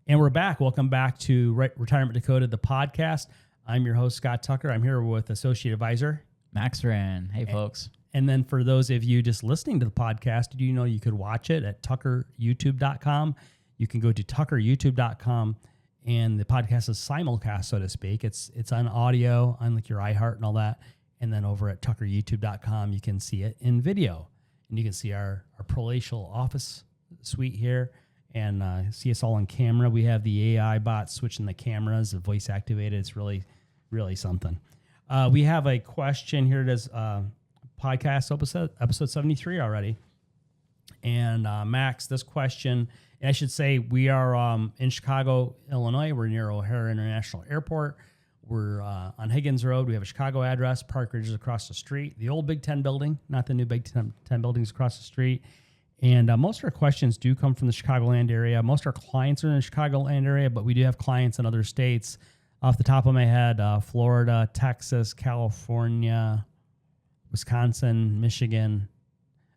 And we're back. Welcome back to Retirement Decoded, the podcast. I'm your host, Scott Tucker. I'm here with Associate Advisor Max Rand. Hey, folks. And then for those of you just listening to the podcast, do you know you could watch it at tuckeryoutube.com? You can go to tuckeryoutube.com, and the podcast is simulcast, so to speak. It's on audio, on like your iHeart and all that. And then over at tuckeryoutube.com, you can see it in video. And you can see our palatial office suite here and see us all on camera. We have the AI bot switching the cameras, the voice activated. It's really, really something. We have a question here. It is podcast episode 73 already. And Max, this question, and I should say we are in Chicago, Illinois. We're near O'Hare International Airport. We're on Higgins Road. We have a Chicago address. Park Ridge is across the street. The old Big Ten building, not the new Big Ten buildings across the street. And most of our questions do come from the Chicagoland area. Most of our clients are in the Chicagoland area, but we do have clients in other states. Off the top of my head, Florida, Texas, California, Wisconsin, Michigan,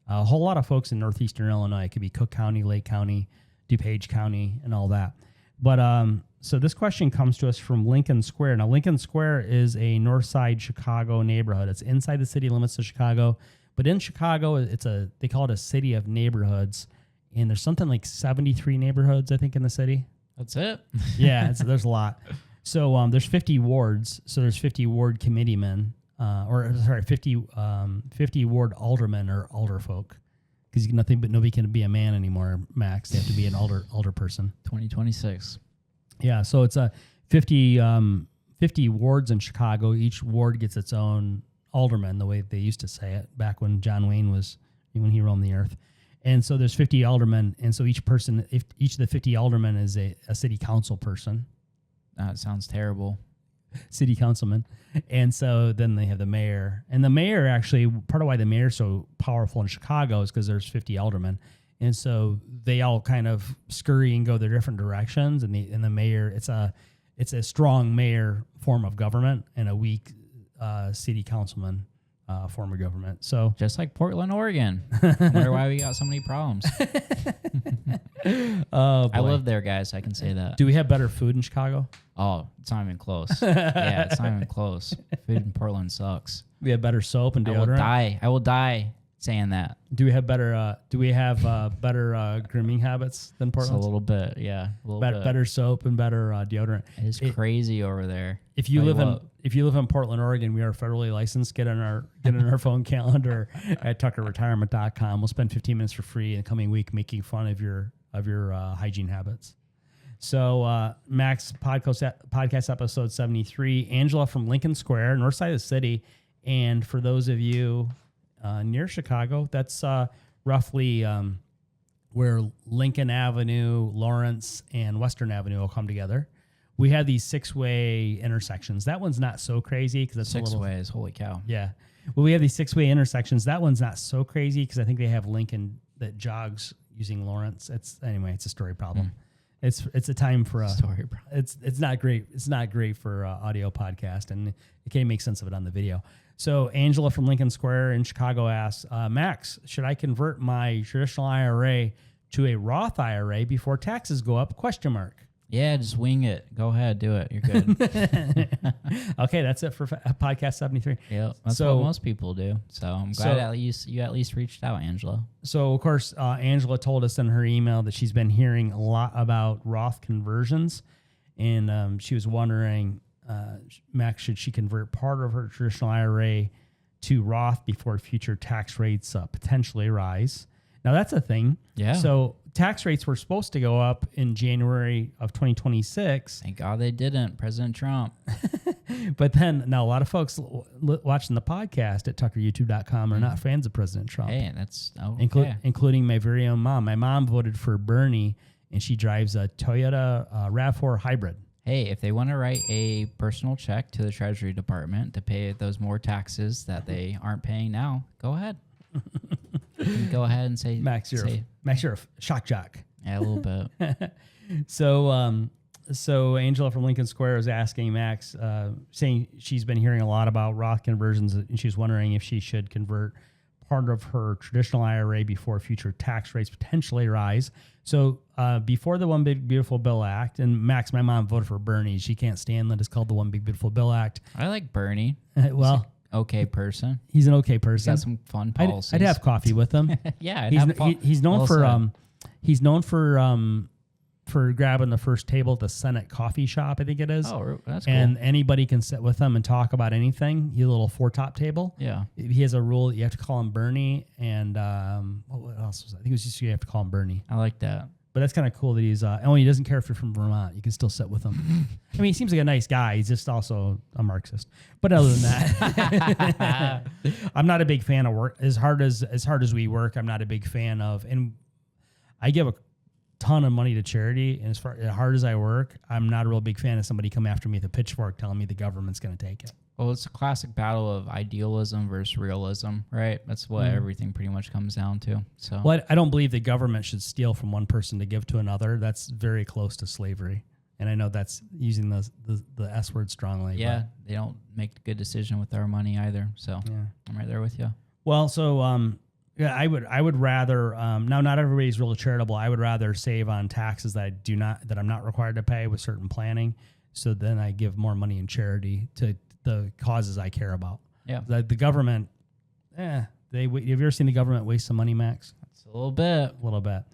a whole lot of folks in northeastern Illinois. It could be Cook County, Lake County, DuPage County, and all that. But so this question comes to us from Lincoln Square. Now, Lincoln Square is a north side Chicago neighborhood. It's inside the city limits of Chicago. But in Chicago, they call it a city of neighborhoods, and there's something like 73 neighborhoods, I think, in the city. That's it? Yeah, there's a lot. So there's 50 wards, so there's 50 ward committeemen, 50 ward aldermen or alder folk, because nobody can be a man anymore, Max. They have to be an alder person. 2026. Yeah, so it's 50 wards in Chicago. Each ward gets its own alderman, the way they used to say it back when John Wayne when he roamed the earth. And so there's 50 aldermen, and so each of the 50 aldermen is a city council person. That sounds terrible. City councilman. And so then they have the mayor. And the mayor, actually, part of why the mayor's so powerful in Chicago is because there's 50 aldermen. And so they all kind of scurry and go their different directions. And the mayor, it's a strong mayor form of government and a weak city councilman form of government. So just like Portland, Oregon. Wonder why we got so many problems. I live there, guys. I can say that. Do we have better food in Chicago? Oh, it's not even close. Yeah, it's not even close. Food in Portland sucks. We have better soap and deodorant. I will die saying that. Do we have better? Better grooming habits than Portland? Just a little bit, yeah. Better soap and better deodorant. It is crazy over there. If you live in Portland, Oregon, we are federally licensed. Get in our phone calendar at tuckerretirement.com. We'll spend 15 minutes for free in the coming week making fun of your hygiene habits. So Max, podcast episode 73. Angela from Lincoln Square, north side of the city, and for those of you near Chicago, that's roughly where Lincoln Avenue, Lawrence, and Western Avenue will come together. We have these 6-way intersections. That one's not so crazy because it's 6 ways. Holy cow! Yeah, well, we have these 6-way intersections. That one's not so crazy because I think they have Lincoln that jogs using Lawrence. It's a story problem. It's a time for a story problem. It's not great. It's not great for audio podcast, and you can't make sense of it on the video. So Angela from Lincoln Square in Chicago asks, Max, should I convert my traditional IRA to a Roth IRA before taxes go up? ? Yeah, just wing it. Go ahead, do it. You're good. Okay, that's it for podcast 73. Yeah, that's what most people do. So I'm glad you at least reached out, Angela. So, of course, Angela told us in her email that she's been hearing a lot about Roth conversions, and she was wondering, Max, should she convert part of her traditional IRA to Roth before future tax rates potentially rise? Now, that's a thing. Yeah. So tax rates were supposed to go up in January of 2026. Thank God they didn't. President Trump. But then now a lot of folks watching the podcast at tuckeryoutube.com are not fans of President Trump. Hey, that's okay. Including my very own mom. My mom voted for Bernie, and she drives a Toyota RAV4 hybrid. Hey, if they want to write a personal check to the Treasury Department to pay those more taxes that they aren't paying now, go ahead. Go ahead and say, Max, you're a shock jock. Yeah, a little bit. So Angela from Lincoln Square is asking Max, saying she's been hearing a lot about Roth conversions, and she's wondering if she should convert part of her traditional IRA before future tax rates potentially rise. So before the One Big Beautiful Bill Act, and Max, my mom voted for Bernie. She can't stand that it's called the One Big Beautiful Bill Act. I like Bernie. Well, Okay person. he's an okay He's person. got some fun policies. I'd have coffee with him. Yeah, He's known for grabbing the first table at the Senate coffee shop, I think it is. Oh, that's cool. And anybody can sit with him and talk about anything. He's a little 4-top table. Yeah. He has a rule that you have to call him Bernie. And what else was that? I think it was just you have to call him Bernie. I like that. But that's kind of cool that he's, he doesn't care if you're from Vermont. You can still sit with him. I mean, he seems like a nice guy. He's just also a Marxist. But other than that, I'm not a big fan of work. As hard as we work, I'm not a big fan of, and I give a ton of money to charity. And as hard as I work, I'm not a real big fan of somebody come after me with a pitchfork telling me the government's going to take it. Well, it's a classic battle of idealism versus realism, right? That's what everything pretty much comes down to. So, well, I don't believe the government should steal from one person to give to another. That's very close to slavery. And I know that's using the S word strongly. Yeah, they don't make a good decision with our money either. So Yeah. I'm right there with you. Well, so I would rather now not everybody's really charitable. I would rather save on taxes that I'm not required to pay with certain planning. So then I give more money in charity to the causes I care about. Yeah. The government, have you ever seen the government waste some money, Max? It's a little bit. A little bit.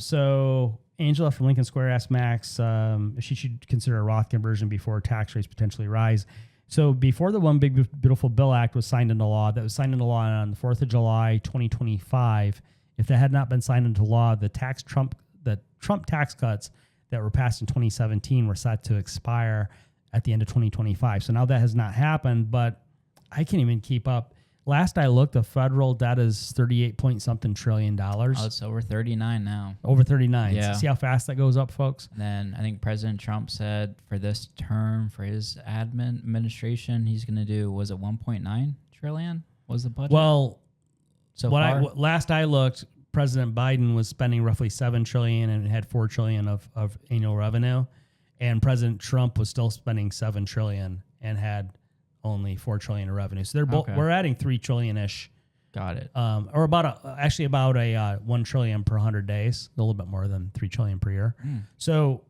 So Angela from Lincoln Square asked Max if she should consider a Roth conversion before tax rates potentially rise. So before the One Big Beautiful Bill Act was signed into law, that was signed into law on the 4th of July, 2025. If that had not been signed into law, the Trump tax cuts that were passed in 2017 were set to expire at the end of 2025. So now that has not happened, but I can't even keep up. Last I looked, the federal debt is 38-point-something trillion. Oh, it's over 39 now. Over 39. Yeah. See how fast that goes up, folks? And then I think President Trump said for this term, for his administration, he's going to do, was it 1.9 trillion was the budget? Well, so far? Last I looked, President Biden was spending roughly $7 trillion and had $4 trillion of annual revenue. And President Trump was still spending $7 trillion and had only $4 trillion of revenue. So they're both, we're adding $3 trillion-ish. Got it. Or about $1 trillion per 100 days, a little bit more than $3 trillion per year. So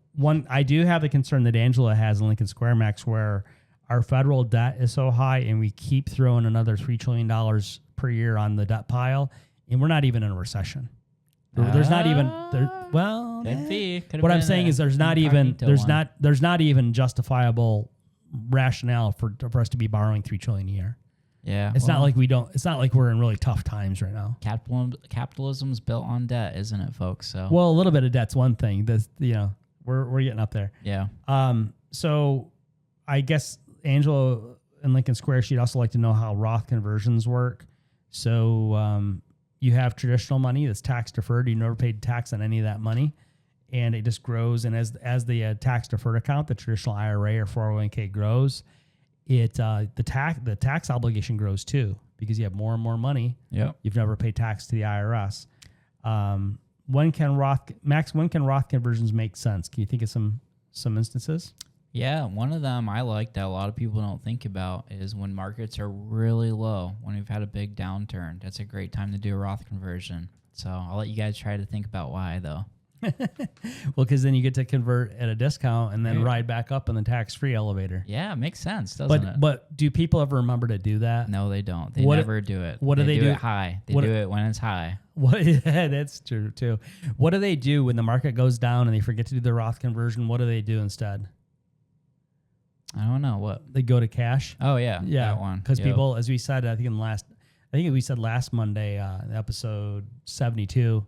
I do have the concern that Angela has in Lincoln Square, Max, where our federal debt is so high and we keep throwing another $3 trillion per year on the debt pile, and we're not even in a recession. There's not even Could be. What I'm saying is there's not even justifiable rationale for us to be borrowing $3 trillion a year. Yeah, it's not like we're in really tough times right now. Capitalism's built on debt, isn't it, folks? So well, a little bit of debt's one thing. We're getting up there. Yeah. So I guess Angela in Lincoln Square, she'd also like to know how Roth conversions work. So you have traditional money that's tax deferred. You never paid tax on any of that money, and it just grows. And as the tax deferred account, the traditional IRA or 401k grows, the tax obligation grows too because you have more and more money. Yeah, you've never paid tax to the IRS. When can Roth conversions make sense? Can you think of some instances? Yeah, one of them I like that a lot of people don't think about is when markets are really low, when we've had a big downturn. That's a great time to do a Roth conversion. So I'll let you guys try to think about why, though. Well, because then you get to convert at a discount and then ride back up in the tax-free elevator. Yeah, it makes sense, doesn't it? But do people ever remember to do that? No, they don't. They never do it. What do they do? It high. They do it when it's high. Yeah, that's true, too. What do they do when the market goes down and they forget to do the Roth conversion? What do they do instead? I don't know what they go to cash. Oh yeah, that one. Because people, as we said, I think we said last Monday, episode 72.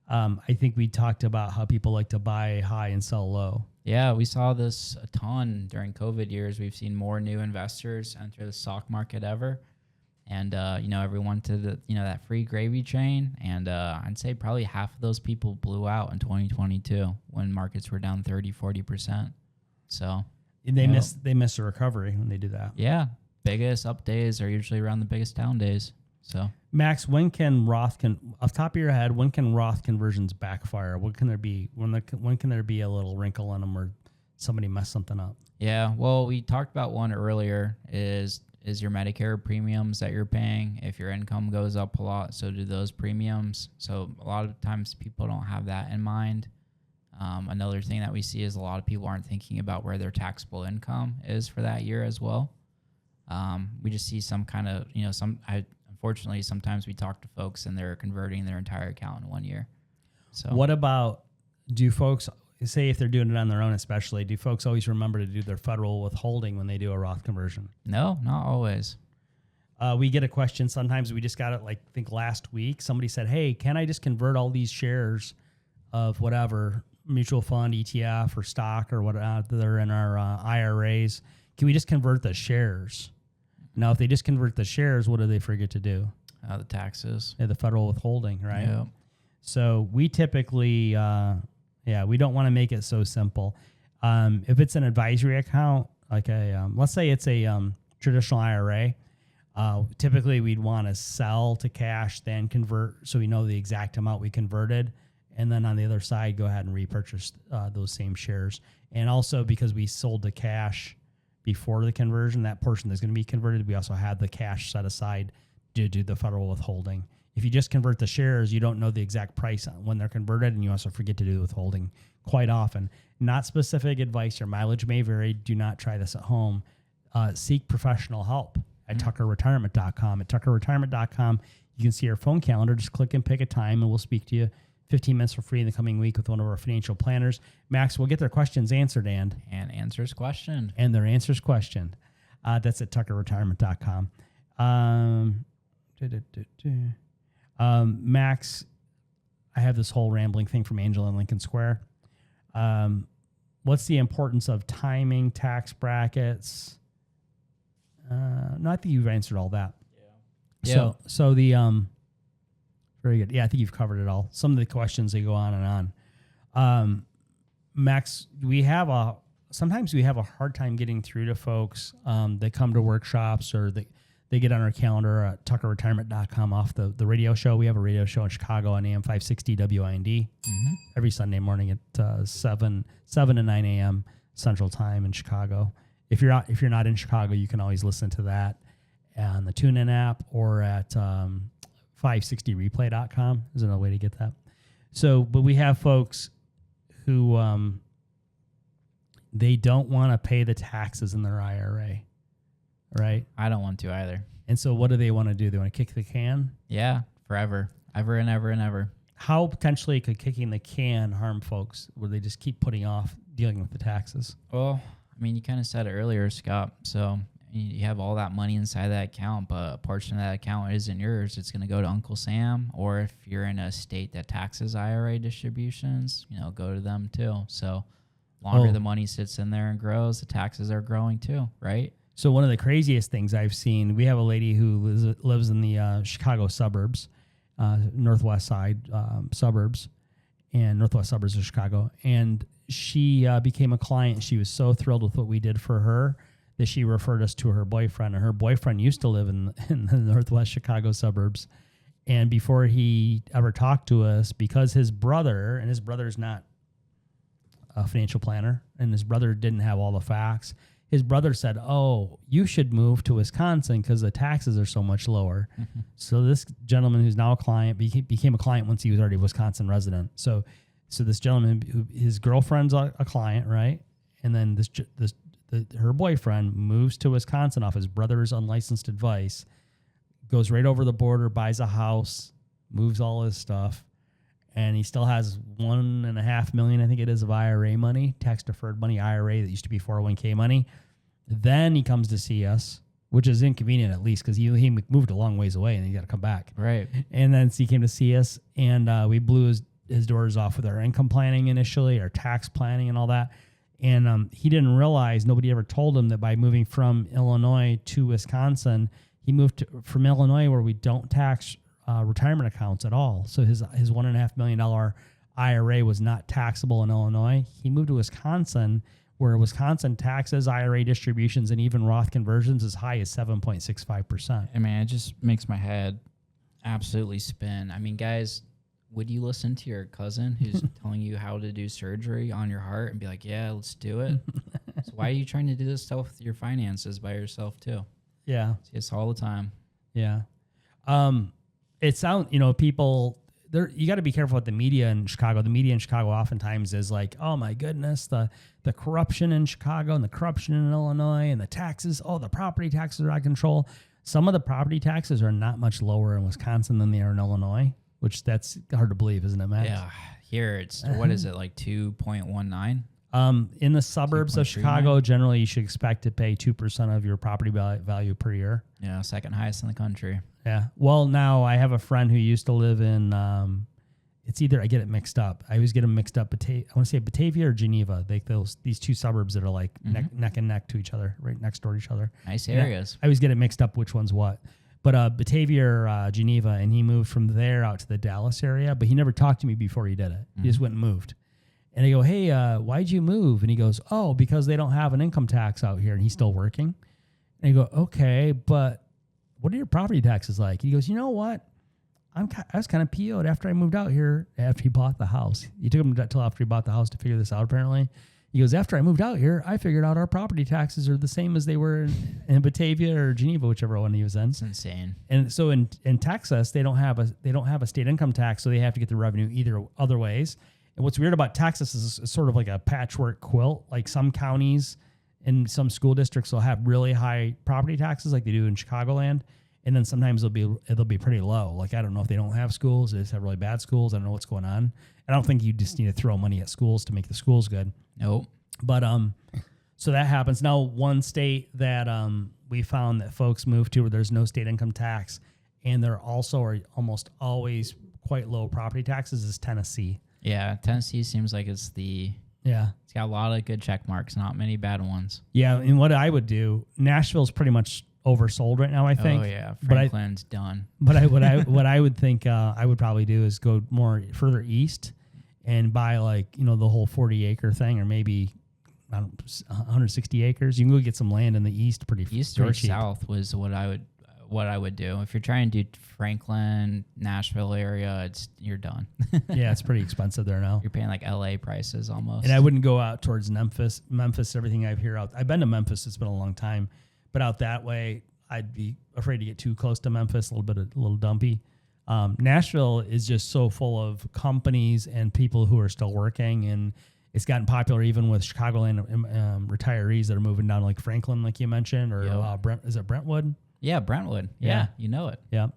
I think we talked about how people like to buy high and sell low. Yeah, we saw this a ton during COVID years. We've seen more new investors enter the stock market ever, and everyone to that free gravy train. And I'd say probably half of those people blew out in 2022 when markets were down 30-40%. So. They miss a recovery when they do that. Yeah. Biggest up days are usually around the biggest down days. So Max, when can Roth off the top of your head, when can Roth conversions backfire? When can there be a little wrinkle in them or somebody mess something up? Yeah. Well, we talked about one earlier is is your Medicare premiums that you're paying. If your income goes up a lot, so do those premiums. So a lot of times people don't have that in mind. Another thing that we see is a lot of people aren't thinking about where their taxable income is for that year as well. We just see some kind of, unfortunately, sometimes we talk to folks and they're converting their entire account in 1 year. So what about, do folks, say if they're doing it on their own especially, do folks always remember to do their federal withholding when they do a Roth conversion? No, not always. We get a question sometimes. We just got it, like, I think last week. Somebody said, hey, can I just convert all these shares of whatever mutual fund, ETF, or stock, or what they're in our IRAs? Can we just convert the shares? Now, if they just convert the shares, what do they forget to do? The taxes. Yeah, the federal withholding, right? Yeah. So we typically, we don't want to make it so simple. If it's an advisory account, like let's say it's a traditional IRA, typically we'd want to sell to cash, then convert, so we know the exact amount we converted. And then on the other side, go ahead and repurchase those same shares. And also, because we sold to cash before the conversion, that portion that's going to be converted, we also had the cash set aside to do the federal withholding. If you just convert the shares, you don't know the exact price when they're converted, and you also forget to do the withholding quite often. Not specific advice. Your mileage may vary. Do not try this at home. Seek professional help at tuckerretirement.com. At tuckerretirement.com, you can see our phone calendar. Just click and pick a time, and we'll speak to you 15 minutes for free in the coming week with one of our financial planners. Max, we'll get their questions answered, and answers questioned. And their answers questioned. That's at tuckerretirement.com. Max, I have this whole rambling thing from Angela in Lincoln Square. What's the importance of timing, tax brackets? No, I think you've answered all that. Yeah. So the very good. Yeah, I think you've covered it all. Some of the questions, they go on and on. Max, sometimes we have a hard time getting through to folks that come to workshops, or they get on our calendar at tuckerretirement.com off the radio show. We have a radio show in Chicago on AM 560 WIND every Sunday morning at 7 to 9 a.m. Central Time in Chicago. If you're not in Chicago, you can always listen to that on the TuneIn app or at 560replay.com is another way to get that. So, but we have folks who they don't want to pay the taxes in their IRA, right? I don't want to either. And so what do they want to do? They want to kick the can? Yeah, forever. Ever and ever and ever. How potentially could kicking the can harm folks where they just keep putting off dealing with the taxes? Well, I mean, you kind of said it earlier, Scott. So you have all that money inside that account, but a portion of that account isn't yours. It's going to go to Uncle Sam, or if you're in a state that taxes IRA distributions, go to them too. So longer the money sits in there and grows, the taxes are growing too, right? So one of the craziest things I've seen, we have a lady who lives in the Chicago suburbs, northwest side suburbs, and northwest suburbs of Chicago, and she became a client. She was so thrilled with what we did for her that she referred us to her boyfriend. And her boyfriend used to live in the northwest Chicago suburbs. And before he ever talked to us, because his brother's not a financial planner, and his brother didn't have all the facts, his brother said, oh, you should move to Wisconsin because the taxes are so much lower. Mm-hmm. So this gentleman, who's now a client, became a client once he was already a Wisconsin resident. So this gentleman, his girlfriend's a client, right? And then her boyfriend moves to Wisconsin off his brother's unlicensed advice, goes right over the border, buys a house, moves all his stuff, and he still has $1.5 million, I think it is, of IRA money, tax deferred money, IRA that used to be 401k money. Then he comes to see us, which is inconvenient at least because he moved a long ways away and he got to come back. Right. And then he came to see us, and we blew his doors off with our income planning initially, our tax planning and all that. And he didn't realize, nobody ever told him that by moving from Illinois to Wisconsin, he moved from Illinois where we don't tax retirement accounts at all. So his $1.5 million IRA was not taxable in Illinois. He moved to Wisconsin, where Wisconsin taxes IRA distributions and even Roth conversions as high as 7.65%. I mean, it just makes my head absolutely spin. I mean, guys, would you listen to your cousin who's telling you how to do surgery on your heart and be like, yeah, let's do it? So why are you trying to do this stuff with your finances by yourself too? Yeah. See this all the time. Yeah. It sounds, people there, you got to be careful with the media in Chicago. The media in Chicago oftentimes is like, oh my goodness, the corruption in Chicago and the corruption in Illinois and the taxes. Oh, the property taxes are out of control. Some of the property taxes are not much lower in Wisconsin than they are in Illinois, which that's hard to believe, isn't it, Max? Yeah. Here it's, what is it, like 2.19? In the suburbs of Chicago, generally you should expect to pay 2% of your property value per year. Yeah, second highest in the country. Yeah. Well, now I have a friend who used to live in, it's either, I get it mixed up. I always get them mixed up. I want to say Batavia or Geneva. These two suburbs that are like neck and neck to each other, right next door to each other. Nice areas. I always get it mixed up which one's what. But Batavia or Geneva, and he moved from there out to the Dallas area, but he never talked to me before he did it. He just went and moved. And I go, hey, why'd you move? And he goes, oh, because they don't have an income tax out here, and he's still working. And I go, okay, but what are your property taxes like? He goes, you know what? I was kind of PO'd after I moved out here, after he bought the house. He took him until after he bought the house to figure this out, apparently. He goes, after I moved out here, I figured out our property taxes are the same as they were in Batavia or Geneva, whichever one he was in. It's insane. And so in Texas, they don't have a state income tax, so they have to get the revenue either other ways. And what's weird about Texas is it's sort of like a patchwork quilt. Like some counties and some school districts will have really high property taxes, like they do in Chicagoland, and then sometimes they'll be pretty low. Like I don't know if they don't have schools, they just have really bad schools. I don't know what's going on. I don't think you just need to throw money at schools to make the schools good. Nope. But so that happens. Now, one state that we found that folks move to where there's no state income tax, and there also are almost always quite low property taxes is Tennessee. Yeah, Tennessee seems like it's got a lot of good check marks, not many bad ones. Yeah, and what I would do, Nashville's pretty much oversold right now, I think. Oh yeah, Franklin's done. But what I would think I would probably do is go more further east and buy the whole 40-acre thing, or maybe 160 acres. You can go get some land in the east pretty east or cheap. South was what I would do. If you're trying to do Franklin, Nashville area, you're done. Yeah, it's pretty expensive there now. You're paying like LA prices almost. And I wouldn't go out towards Memphis, everything I've heard out. I've been to Memphis, it's been a long time, but out that way, I'd be afraid to get too close to Memphis, a little dumpy. Nashville is just so full of companies and people who are still working, and it's gotten popular even with Chicagoland retirees that are moving down like Franklin, like you mentioned, or is it Brentwood? Yeah, Brentwood. Yeah, you know it. Yeah.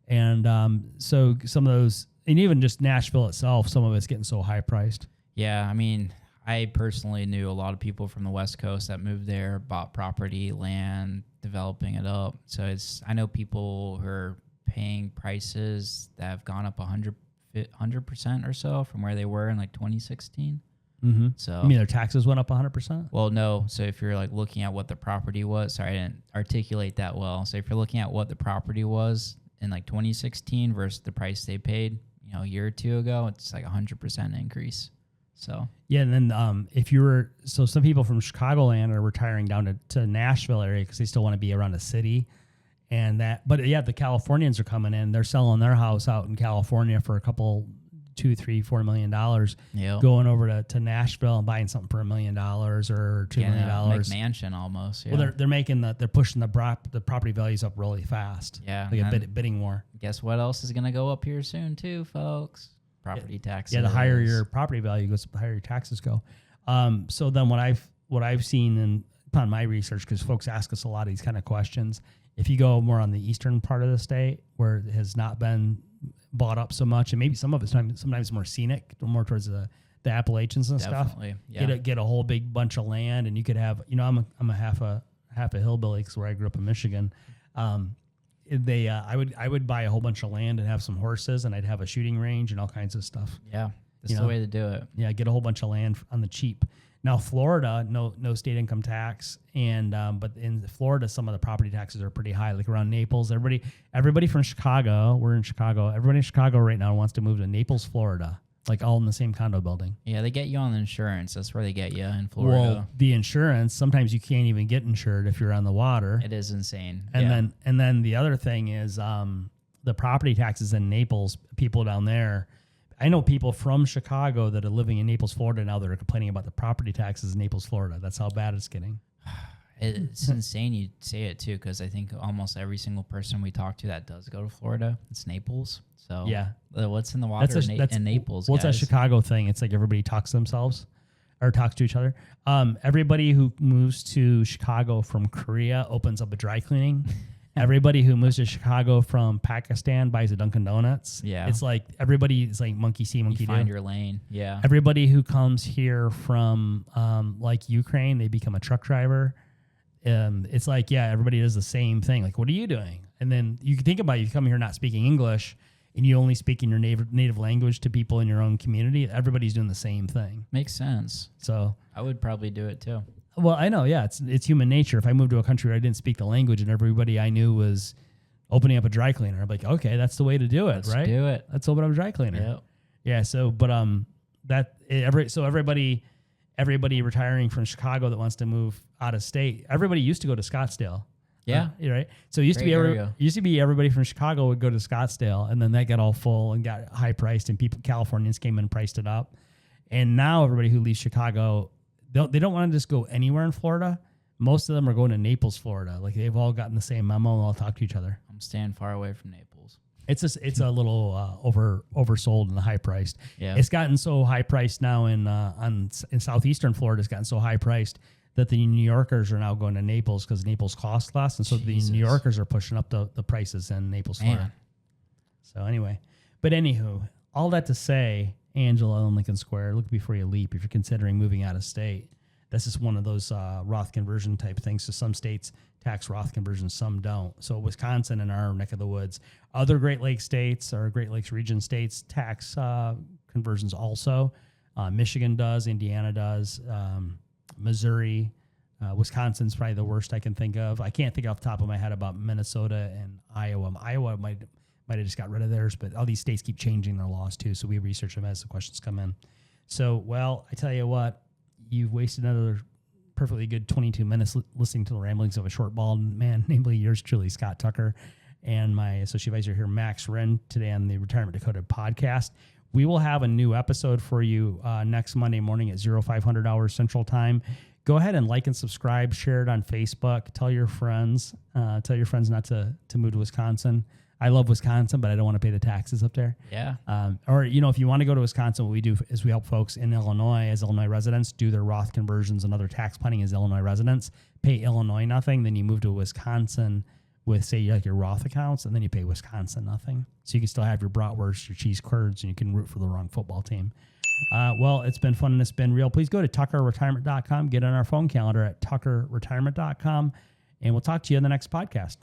And so some of those, and even just Nashville itself, some of it's getting so high priced. Yeah, I mean, I personally knew a lot of people from the West Coast that moved there, bought property, land, developing it up. So I know people who are paying prices that have gone up 100% or so from where they were in like 2016. Mm-hmm. So I mean, their taxes went up 100%? Well, no. So if you're like looking at what the property was, sorry, I didn't articulate that well. So if you're looking at what the property was in like 2016 versus the price they paid, a year or two ago, it's like 100% increase. So yeah, and then some people from Chicagoland are retiring down to Nashville area because they still want to be around a city, but yeah, the Californians are coming in. They're selling their house out in California for a couple, $2, $3, $4 million, going over to Nashville and buying something for $1 million or $2 million. McMansion almost. Yeah. Well, they're pushing the property values up really fast. Yeah, like a bidding war. Guess what else is going to go up here soon too, folks? Property taxes. Yeah, the higher your property value goes, the higher your taxes go. So then what I've seen upon my research, because folks ask us a lot of these kind of questions, if you go more on the eastern part of the state where it has not been bought up so much, and maybe some of it's sometimes more scenic, more towards the Appalachians and Definitely, stuff. Yeah. Get a whole big bunch of land, and you could have, I'm a half a hillbilly because where I grew up in Michigan. I would buy a whole bunch of land and have some horses, and I'd have a shooting range and all kinds of stuff. Yeah, that's the way to do it. Yeah, get a whole bunch of land on the cheap. Now Florida, no state income tax, and but in Florida, some of the property taxes are pretty high. Like around Naples, everybody from Chicago, we're in Chicago. Everybody in Chicago right now wants to move to Naples, Florida, like all in the same condo building. Yeah, they get you on the insurance. That's where they get you in Florida. Well, the insurance, sometimes you can't even get insured if you're on the water. It is insane. And then the other thing is the property taxes in Naples. People down there, I know people from Chicago that are living in Naples, Florida now that are complaining about the property taxes in Naples, Florida. That's how bad it's getting. It's insane you say it too, because I think almost every single person we talk to that does go to Florida, it's Naples. So Yeah. What's in the water in Naples? Well, it's a guys? Chicago thing. It's like everybody talks to themselves or talks to each other. Everybody who moves to Chicago from Korea opens up a dry cleaning. Everybody who moves to Chicago from Pakistan buys a Dunkin' Donuts. Yeah. It's like everybody is like monkey see, monkey You do. find your lane. Yeah. Everybody who comes here from like Ukraine, they become a truck driver. It's like, yeah, everybody does the same thing. Like, what are you doing? And then you can think about it, you come here not speaking English and you only speak in your native language to people in your own community. Everybody's doing the same thing. Makes sense. So I would probably do it too. well, I know, yeah, it's human nature. If I moved to a country where I didn't speak the language and everybody I knew was opening up a dry cleaner, I'm like, okay, that's the way to do it, Let's right? do it. Let's open up a dry cleaner. Yep. Yeah. So, but everybody retiring from Chicago that wants to move out of state, everybody used to go to Scottsdale. Yeah. Right. So it used Great area. to be everybody from Chicago would go to Scottsdale, and then that got all full and got high priced, and Californians came in and priced it up. And now everybody who leaves Chicago, they don't want to just go anywhere in Florida. Most of them are going to Naples, Florida. Like they've all gotten the same memo and all talk to each other. I'm staying far away from Naples. It's a little oversold and high priced. Yeah. It's gotten so high priced now in southeastern Florida. It's gotten so high priced that the New Yorkers are now going to Naples because Naples costs less, and so Jesus. the New Yorkers are pushing up the prices in Naples, Florida. Man. So anyway, but anywho, all that to say, Angela in Lincoln Square, look before you leap. If you're considering moving out of state, this is one of those Roth conversion type things. So some states tax Roth conversions, some don't. So Wisconsin in our neck of the woods, other Great Lakes states or Great Lakes region states tax conversions also. Michigan does, Indiana does, Missouri, Wisconsin's probably the worst I can think of. I can't think off the top of my head about Minnesota and Iowa. Iowa might have just got rid of theirs, but all these states keep changing their laws too. So we research them as the questions come in. So, well, I tell you what, you've wasted another perfectly good 22 minutes listening to the ramblings of a short bald man, namely yours truly, Scott Tucker, and my associate advisor here, Max Wren, today on the Retirement Decoded podcast. We will have a new episode for you next Monday morning at 0500 hours Central Time. Go ahead and like and subscribe, share it on Facebook, tell your friends not to move to Wisconsin. I love Wisconsin, but I don't want to pay the taxes up there. Yeah. Or, if you want to go to Wisconsin, what we do is we help folks in Illinois as Illinois residents do their Roth conversions and other tax planning as Illinois residents, pay Illinois nothing. Then you move to Wisconsin with, say, like your Roth accounts, and then you pay Wisconsin nothing. So you can still have your bratwurst, your cheese curds, and you can root for the wrong football team. Well, it's been fun and it's been real. Please go to tuckerretirement.com, get on our phone calendar at tuckerretirement.com, and we'll talk to you in the next podcast.